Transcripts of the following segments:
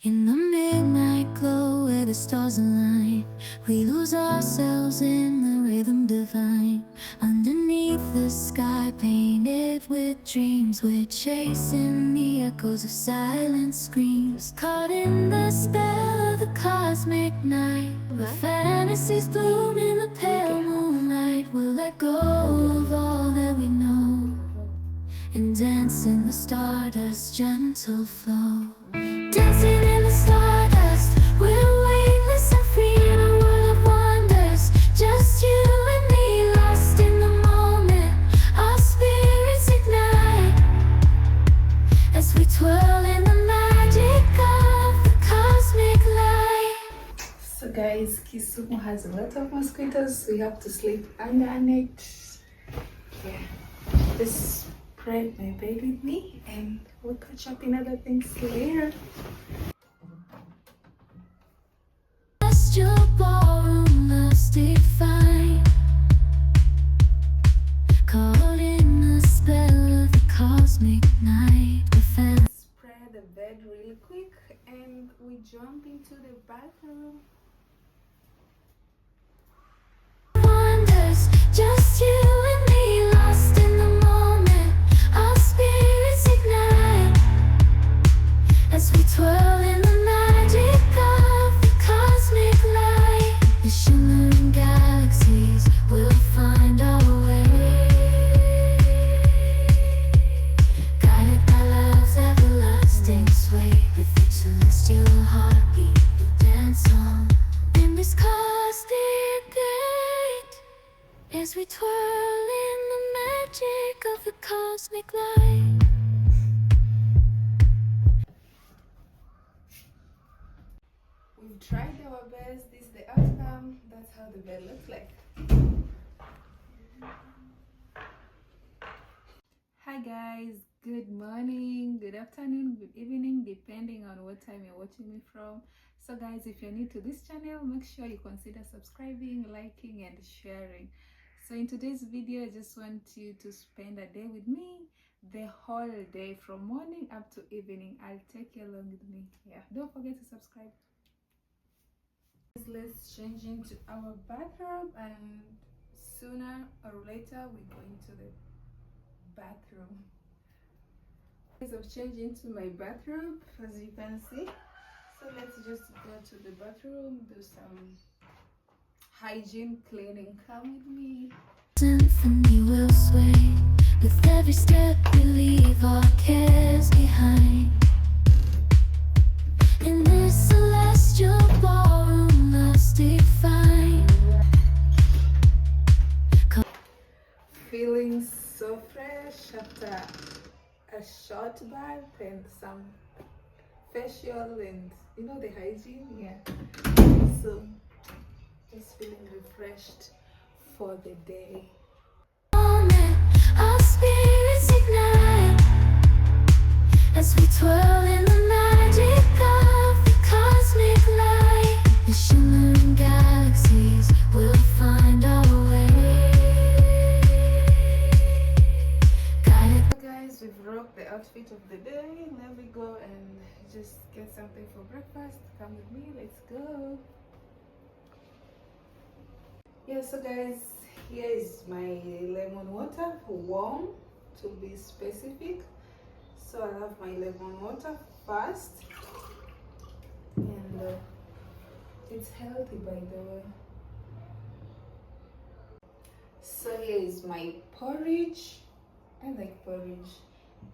In the midnight glow where the stars align, we lose ourselves in the rhythm divine. Underneath the sky painted with dreams, we're chasing the echoes of silent screams. Caught in the spell of the cosmic night, where fantasies bloom in the pale moonlight. We'll let go of all that we know and dance in the stardust's gentle flow. Dancing in the stardust, we're weightless and free in a world of wonders. Just you and me, lost in the moment. Our spirits ignite as we twirl in the magic of the cosmic light. So guys, Kisumu has a lot of mosquitoes, so we have to sleep under a net. Yeah, just pray my bed with me and we'll catch up in other things later. Celestial ballroom, love's define. Caught in the spell of the cosmic night. Spread the bed really quick and we jump into the bathroom. Wonders, just you and me, lost in the moment. Our spirits ignite as we twirl in the magic of the cosmic light. The shimmering galaxies will find our way, guided by love's everlasting sway. With each celestial heartbeat, we dance on in this cosmic night as we twirl in the magic of the cosmic light. We've tried our best, this is the outcome, that's how the bed looks like. Hi guys, good morning, good afternoon, good evening, depending on what time you're watching me from. So guys, if you're new to this channel, make sure you consider subscribing, liking and sharing. So in today's video, I just want you to spend a day with me, the whole day from morning up to evening. I'll take you along with me. Yeah, don't forget to subscribe. Let's change into our bathroom and sooner or later we go into the bathroom. I've changed into my bathroom as you can see. So let's just go to the bathroom, do some hygiene cleaning. Come with me. Symphony will sway with every step we leave our cares behind. In this celestial ballroom, love's define. Feeling so fresh after a short bath and some facial and the hygiene. Yeah, so just feeling refreshed for the day. Our spirits ignite as we twirl in the magic of the cosmic light. The shimmering galaxies will find our way, guided. Guys, we've rocked the outfit of the day. Let me go and just get something for breakfast. Come with me, let's go. Yeah, so guys, here is my lemon water, warm to be specific. So I have my lemon water first, and it's healthy by the way. So here is my porridge. I like porridge.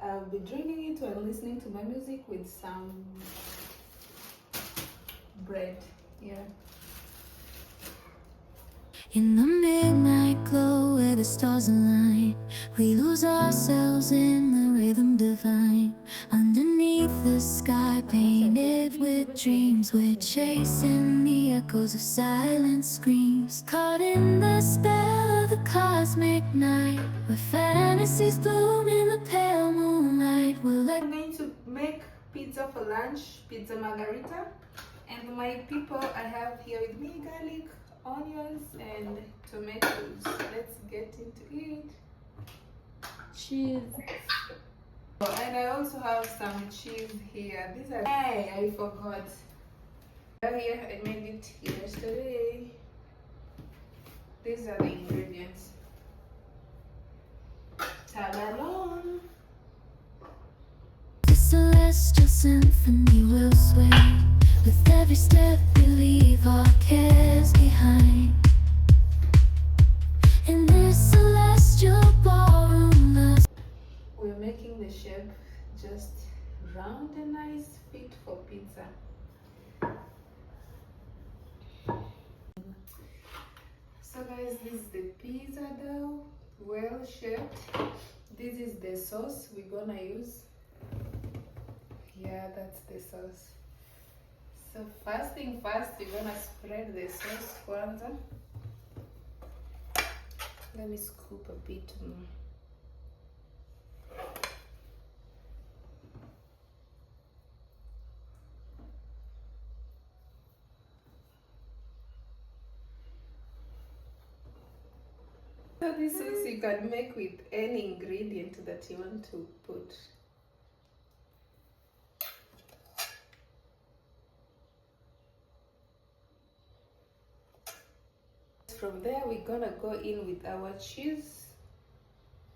I'll be drinking it while listening to my music with some bread. Yeah. In the midnight glow where the stars align, we lose ourselves in the rhythm divine. Underneath the sky painted with dreams, we're chasing the echoes of silent screams. Caught in the spell of the cosmic night, where fantasies bloom in the pale moonlight. I'm going to make pizza for lunch, pizza margarita. And my people, I have here with me garlic, onions and tomatoes. Let's get into it. Cheese. Oh, and I also have some cheese here. These are. Hey, I forgot. Oh, yeah, I made it yesterday. These are the ingredients. Ta-da-da. The celestial symphony will sway. With every step we leave our cares behind. In this celestial ballroom, We're making the shape just round and nice, fit for pizza. So guys, this is the pizza dough, well shaped. This is the sauce we're gonna use. Yeah, that's the sauce. So first thing first, we're gonna spread the sauce kwanza. Let me scoop a bit more. So this sauce you can make with any ingredient that you want to put. From there, we're gonna go in with our cheese.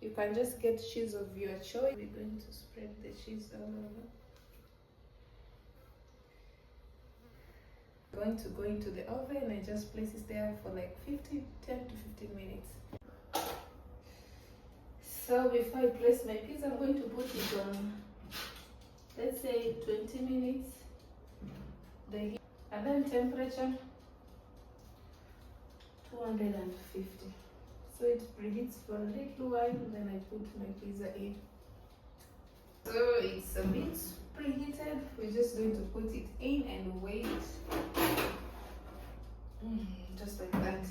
You can just get cheese of your choice. We're going to spread the cheese all over. Going to go into the oven and just place it there for like 10 to 15 minutes. So before I place my pizza, I'm going to put it on, let's say 20 minutes. The heat, and then temperature 250. So it preheats for a little while, then I put my pizza in. So it's a bit preheated. We're just going to put it in and wait. Just like that.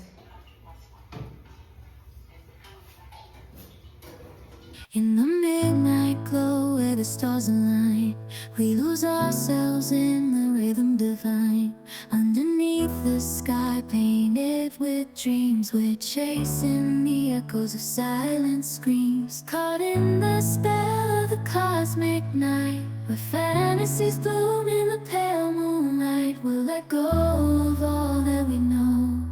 in the midnight glow where the stars align, we lose ourselves in the rhythm divine. Underneath the sky painted with dreams, we're chasing the echoes of silent screams. Caught in the spell of the cosmic night, where fantasies bloom in the pale moonlight. We'll let go of all that we know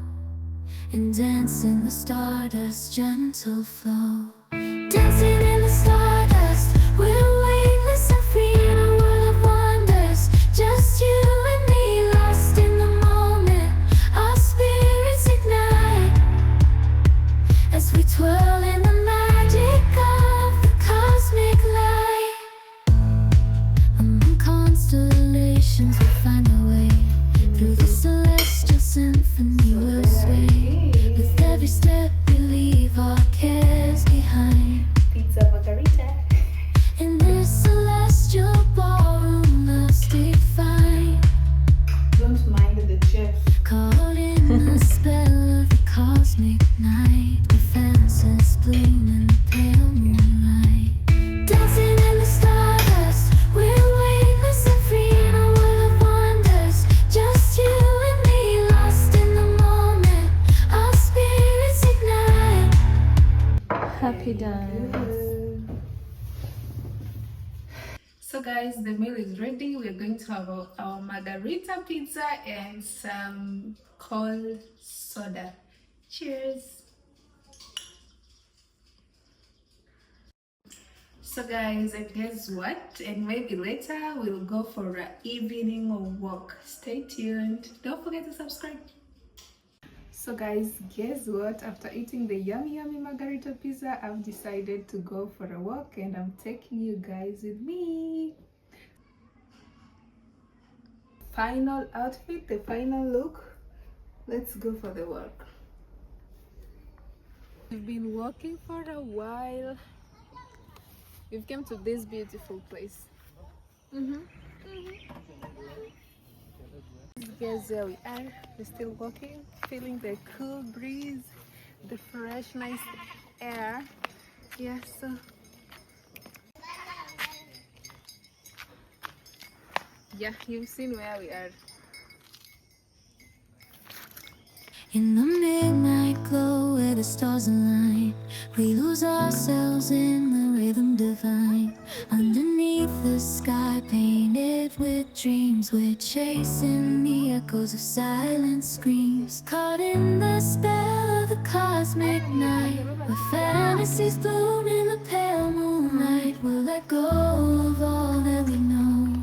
and dance in the stardust's gentle flow. Dancing in the stardust, we're weightless and free in a world of wonders. Just you and me, lost in the moment. Our spirits ignite as we twirl in the magic of the cosmic light. Among constellations, we'll find our way. Through the celestial symphony, we'll sway. With every step we leave our cares behind. Pizza margarita. In this celestial ballroom, love's defined. Don't mind the chef. Caught in the spell of the cosmic night, where fantasies bloom in the pale moonlight. Dancing in the stardust, we're weightless and free in a world of wonders. Just you and me, lost in the moment. Our spirits ignite. Happy dance. So guys, the meal is ready. We're going to have our margarita pizza and some cold soda. Cheers. So guys, and guess what? And maybe later we'll go for an evening walk. Stay tuned. Don't forget to subscribe. So guys, guess what? After eating the yummy margarita pizza, I've decided to go for a walk and I'm taking you guys with me. Final outfit, the final look. Let's go for the walk. We've been walking for a while. We've come to this beautiful place. Guess where we are. We're still walking, feeling the cool breeze, the fresh, nice air. Yeah, so yeah, you've seen where we are. In the midnight glow where the stars align, we lose ourselves in the rhythm divine. Under dreams. We're chasing the echoes of silent screams, caught in the spell of the cosmic night, where fantasies bloom in the pale moonlight. We'll let go of all that we know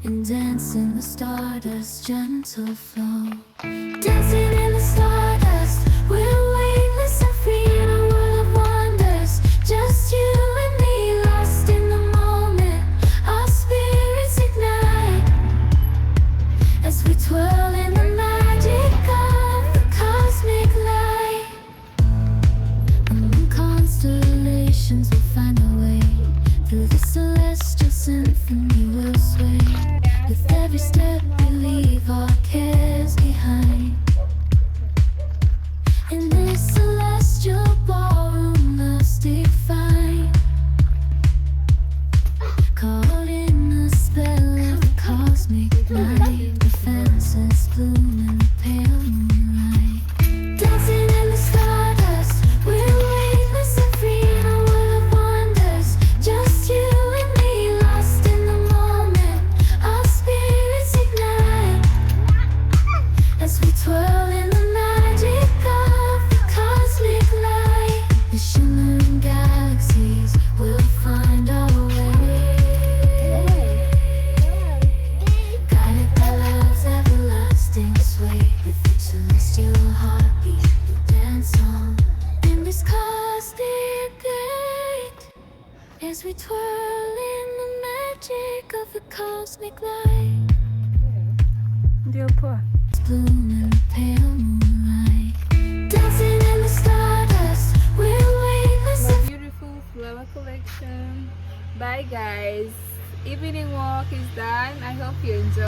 and dance in the stardust's gentle flow. Dancing in the stardust, we're weightless and free in a world of wonders. Just you and me, lost in the moment. Our spirits ignite as we twirl in the magic of the cosmic light. Among constellations, we'll find our way. Through the celestial symphony, we'll sway. With every step, we leave our cares behind. In this celestial ballroom, love's defined, caught in the spell of the cosmic night. The fences bloom in the pale moonlight. Dancing in the stardust, we're weightless and free in a world of wonders. Just you and me, lost in the moment. Our spirits ignite as we twirl in the magic of the cosmic light. The shimmering galaxies will find our way, guided by love's everlasting sway. With each celestial heartbeat, we'll dance on in this cosmic light as we twirl in the magic of the cosmic light. Ndio poa. Bloom in the pale moonlight. Dancing in the stardust, we're weightless. My beautiful flower collection. Bye guys. Evening walk is done. I hope you enjoyed.